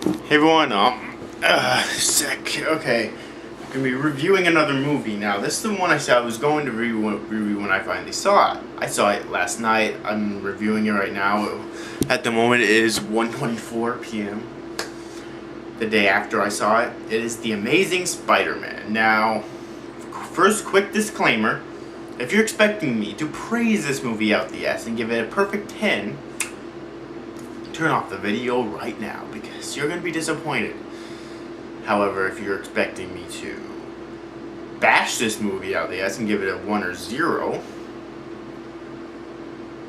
Hey everyone, sick. Okay, I'm gonna be reviewing another movie now. This is the one I was going to review when I finally saw it. I saw it last night. I'm reviewing it right now. At the moment, it is 1:24 p.m. The day after I saw it. It is The Amazing Spider-Man. Now, first, quick disclaimer: if you're expecting me to praise this movie out the ass and give it a perfect 10. Turn off the video right now because you're going to be disappointed. However, if you're expecting me to bash this movie out the ass and give it a 1 or 0,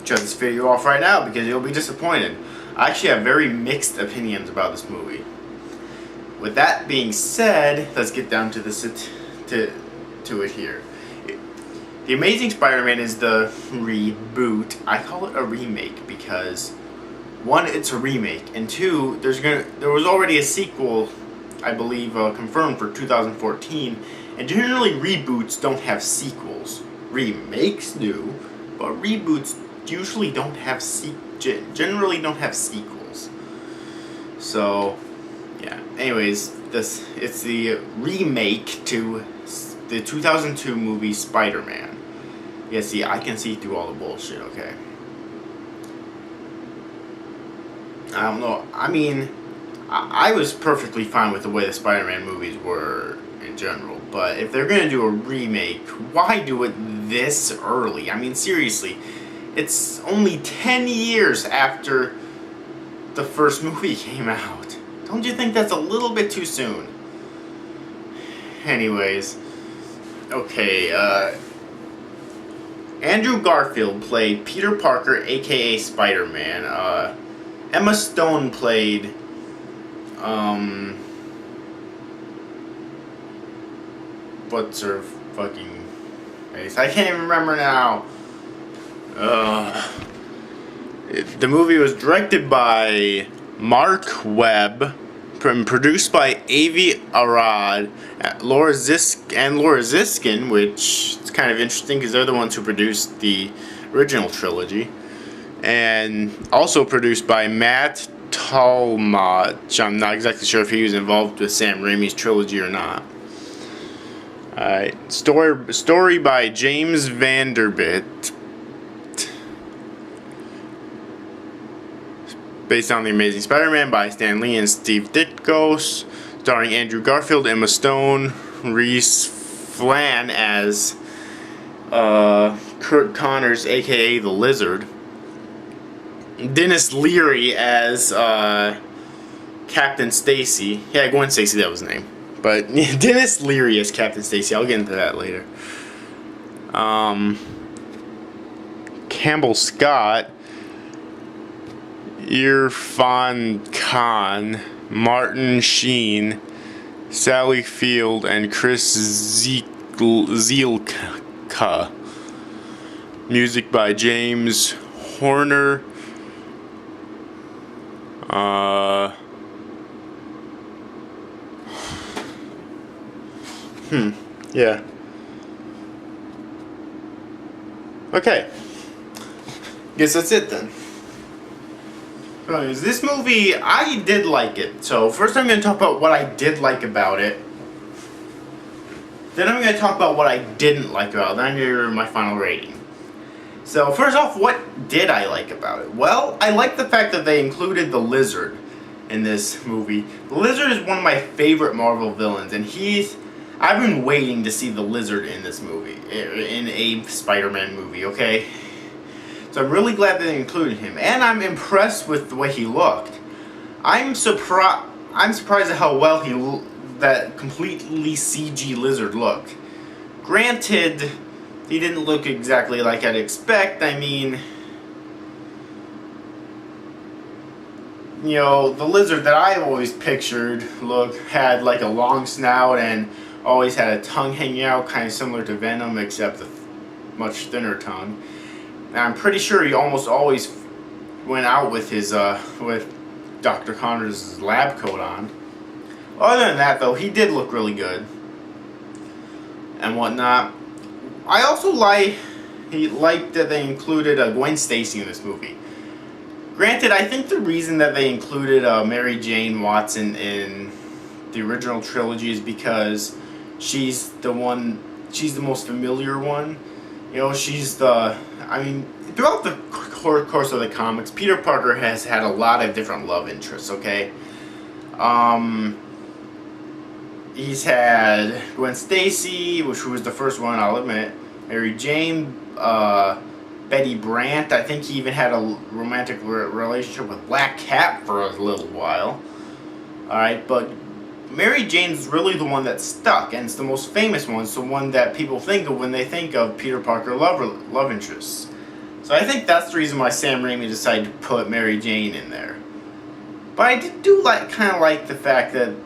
shut this video off right now because you'll be disappointed. I actually have very mixed opinions about this movie. With that being said, let's get down to it here. The Amazing Spider-Man is the reboot. I call it a remake because 1, it's a remake, and 2, there was already a sequel, I believe, confirmed for 2014, and generally reboots don't have sequels. Remakes do, but reboots usually don't have generally don't have sequels. So, yeah. Anyways, it's the remake to the 2002 movie Spider-Man. Yeah, see, I can see through all the bullshit, okay? I don't know. I mean, I was perfectly fine with the way the Spider-Man movies were in general. But if they're going to do a remake, why do it this early? I mean, seriously. It's only 10 years after the first movie came out. Don't you think that's a little bit too soon? Anyways. Okay, Andrew Garfield played Peter Parker, a.k.a. Spider-Man. Emma Stone played, what's her fucking face? I can't even remember now. The movie was directed by Mark Webb, produced by Avi Arad, Laura Ziskin, which is kind of interesting because they're the ones who produced the original trilogy. And also produced by Matt Tallmadge. I'm not exactly sure if he was involved with Sam Raimi's trilogy or not. Alright. Story by James Vanderbilt. Based on The Amazing Spider-Man by Stan Lee and Steve Ditko. Starring Andrew Garfield, Emma Stone, Reese Flan as Kurt Connors, aka the Lizard. Dennis Leary as Captain Stacy. Yeah, Gwen Stacy, that was the name. But Dennis Leary as Captain Stacy. I'll get into that later. Campbell Scott, Irfan Khan, Martin Sheen, Sally Field, and Chris Zielka. Music by James Horner. Yeah. Okay. Guess that's it then. Anyways, this movie, I did like it. So first I'm going to talk about what I did like about it. Then I'm going to talk about what I didn't like about it. Then I'm going to give my final rating. So first off, what did I like about it? Well, I like the fact that they included the Lizard in this movie. The Lizard is one of my favorite Marvel villains, and I've been waiting to see the Lizard in this movie, in a Spider-Man movie, okay? So I'm really glad they included him, and I'm impressed with the way he looked. I'm surprised at how well that completely CG Lizard looked. Granted, he didn't look exactly like I'd expect. I mean, you know, the Lizard that I've always pictured had like a long snout and always had a tongue hanging out, kind of similar to Venom, except a much thinner tongue. And I'm pretty sure he almost always went out with his with Dr. Connors' lab coat on. Other than that, though, he did look really good and whatnot. I also liked that they included Gwen Stacy in this movie. Granted, I think the reason that they included Mary Jane Watson in the original trilogy is because she's the most familiar one. You know, throughout the course of the comics, Peter Parker has had a lot of different love interests, okay? He's had Gwen Stacy, which was the first one, I'll admit. Mary Jane, Betty Brant. I think he even had a romantic relationship with Black Cat for a little while. Alright, but Mary Jane's really the one that stuck, and it's the most famous one. It's the one that people think of when they think of Peter Parker love interests. So I think that's the reason why Sam Raimi decided to put Mary Jane in there. But I do kind of like the fact that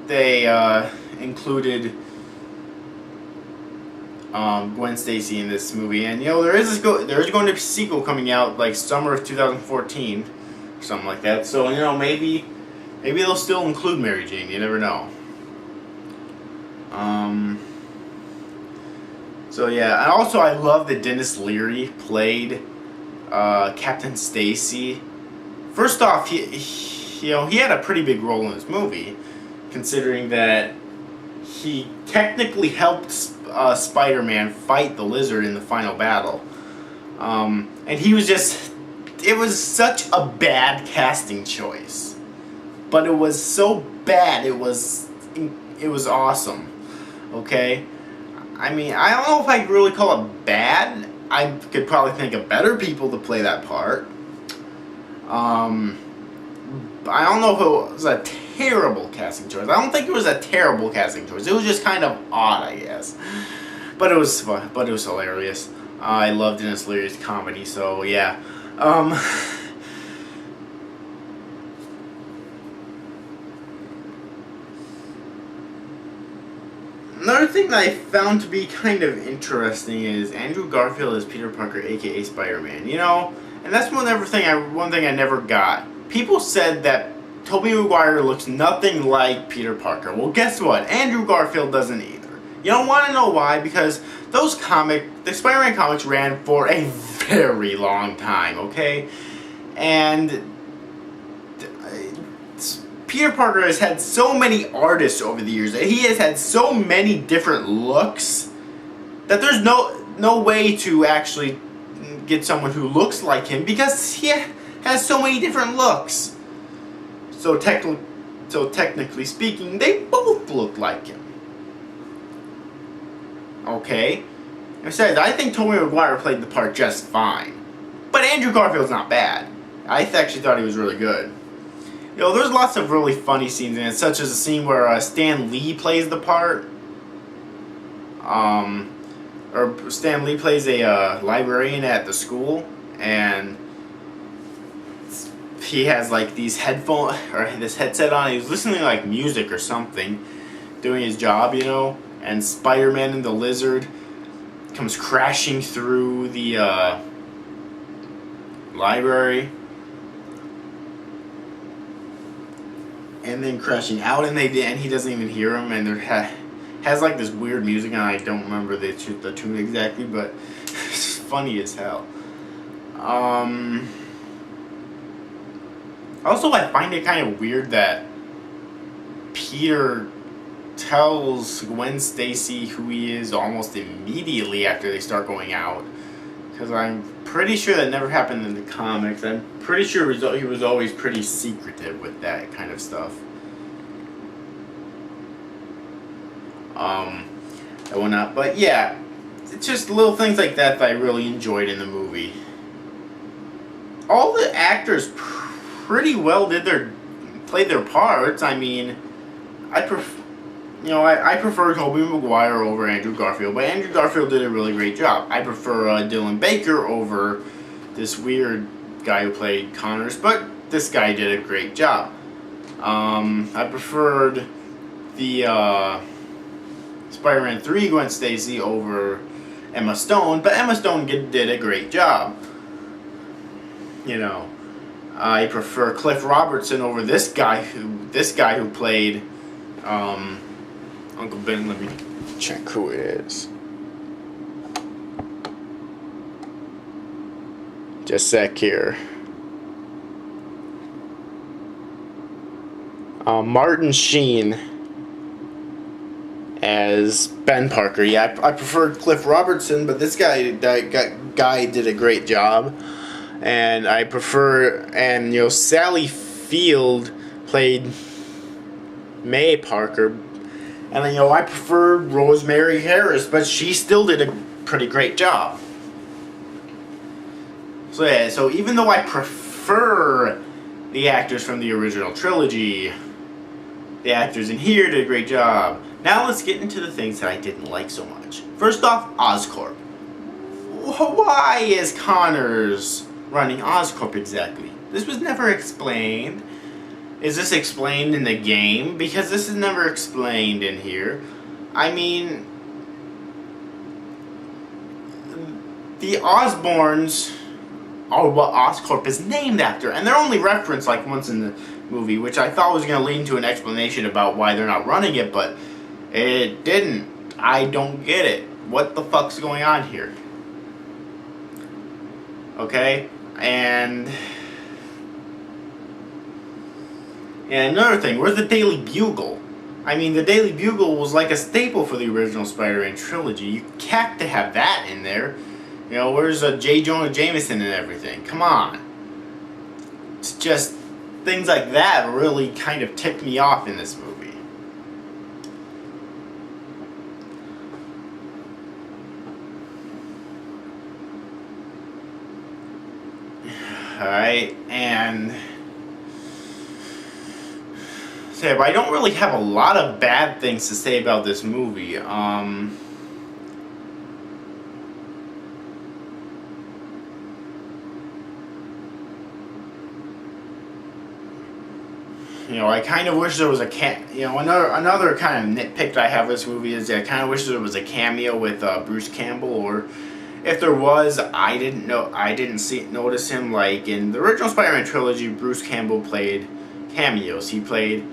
they included Gwen Stacy in this movie, and you know there is going to be a sequel coming out like summer of 2014, or something like that. So you know maybe they'll still include Mary Jane. You never know. So yeah, and also I love that Dennis Leary played Captain Stacy. First off, he had a pretty big role in this movie, considering that he technically helped Spider-Man fight the Lizard in the final battle. And he was it was such a bad casting choice. But it was so bad, it was awesome. Okay? I mean, I don't know if I'd really call it bad. I could probably think of better people to play that part. I don't know if it was a terrible casting choice. I don't think it was a terrible casting choice. It was just kind of odd, I guess. But it was fun. But it was hilarious. I loved Dennis Leary's comedy, so yeah. Another thing that I found to be kind of interesting is Andrew Garfield as Peter Parker, aka Spider-Man. You know, and that's one thing I never got. People said that Tobey Maguire looks nothing like Peter Parker. Well, guess what? Andrew Garfield doesn't either. You don't want to know why? Because the Spider-Man comics ran for a very long time, okay? And Peter Parker has had so many artists over the years. He has had so many different looks that there's no way to actually get someone who looks like him because he has so many different looks. So technically speaking, they both look like him. Okay? Besides, I think Tobey Maguire played the part just fine. But Andrew Garfield's not bad. I actually thought he was really good. You know, there's lots of really funny scenes in it, such as a scene where Stan Lee plays the part. Or Stan Lee plays a librarian at the school, and he has like these headphones or this headset on. He's listening to like music or something, doing his job, you know. And Spider-Man and the Lizard comes crashing through the library, and then crashing out, and he doesn't even hear him, and there has like this weird music, and I don't remember the tune exactly, but it's funny as hell. Also, I find it kind of weird that Peter tells Gwen Stacy who he is almost immediately after they start going out, because I'm pretty sure that never happened in the comics. I'm pretty sure he was always pretty secretive with that kind of stuff. And whatnot. But yeah, it's just little things like that I really enjoyed in the movie. All the actors pretty well played their parts. I mean, I prefer Tobey Maguire over Andrew Garfield, but Andrew Garfield did a really great job. I prefer Dylan Baker over this weird guy who played Connors, but this guy did a great job. I preferred the Spider-Man 3 Gwen Stacy over Emma Stone, but Emma Stone did a great job. You know, I prefer Cliff Robertson over this guy who played Uncle Ben. Let me check who it is. Just a sec here. Martin Sheen as Ben Parker. Yeah, I preferred Cliff Robertson, but this guy did a great job. And I prefer, and Sally Field played May Parker, and then I prefer Rosemary Harris, but she still did a pretty great job. So yeah, so even though I prefer the actors from the original trilogy, the actors in here did a great job. Now let's get into the things that I didn't like so much. First off, Oscorp. Why is Connors running Oscorp exactly? This was never explained. Is this explained in the game? Because this is never explained in here. I mean, the Osborns are what Oscorp is named after, and they're only referenced like once in the movie, which I thought was going to lead into an explanation about why they're not running it, but it didn't. I don't get it. What the fuck's going on here? Okay? And another thing, where's the Daily Bugle? I mean, the Daily Bugle was like a staple for the original Spider-Man trilogy. You have to have that in there. Where's J. Jonah Jameson and everything? Come on. It's just things like that really kind of ticked me off in this movie. Alright, and but I don't really have a lot of bad things to say about this movie. I kind of wish there was another kind of nitpick that I have with this movie is that I kind of wish there was a cameo with Bruce Campbell, or if there was, I didn't notice him. Like in the original Spider-Man trilogy, Bruce Campbell played cameos. He played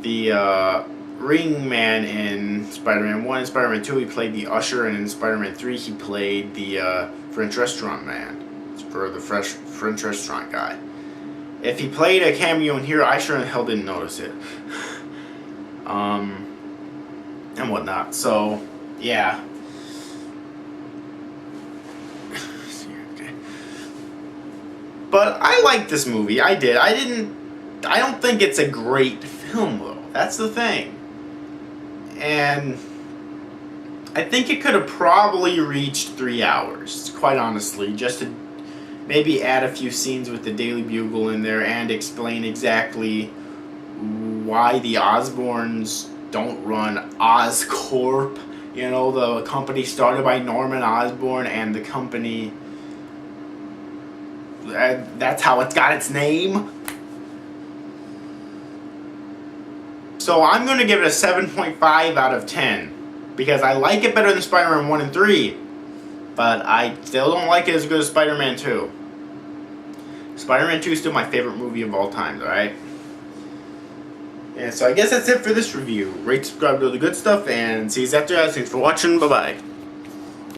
the Ring Man in Spider-Man 1 and Spider-Man 2. He played the Usher, and in Spider-Man 3 he played the French restaurant man, for the French restaurant guy. If he played a cameo in here, I sure in hell didn't notice it. And whatnot. So, yeah. But I liked this movie. I did. I don't think it's a great film, though. That's the thing. And I think it could have probably reached 3 hours, quite honestly, just to maybe add a few scenes with the Daily Bugle in there and explain exactly why the Osborns don't run Oscorp. The company started by Norman Osborn, and the company, that's how it's got its name. So I'm going to give it a 7.5 out of 10. Because I like it better than Spider-Man 1 and 3. But I still don't like it as good as Spider-Man 2. Spider-Man 2 is still my favorite movie of all time, alright? And so I guess that's it for this review. Rate, subscribe to the good stuff, and see you after. Thanks for watching. Bye-bye.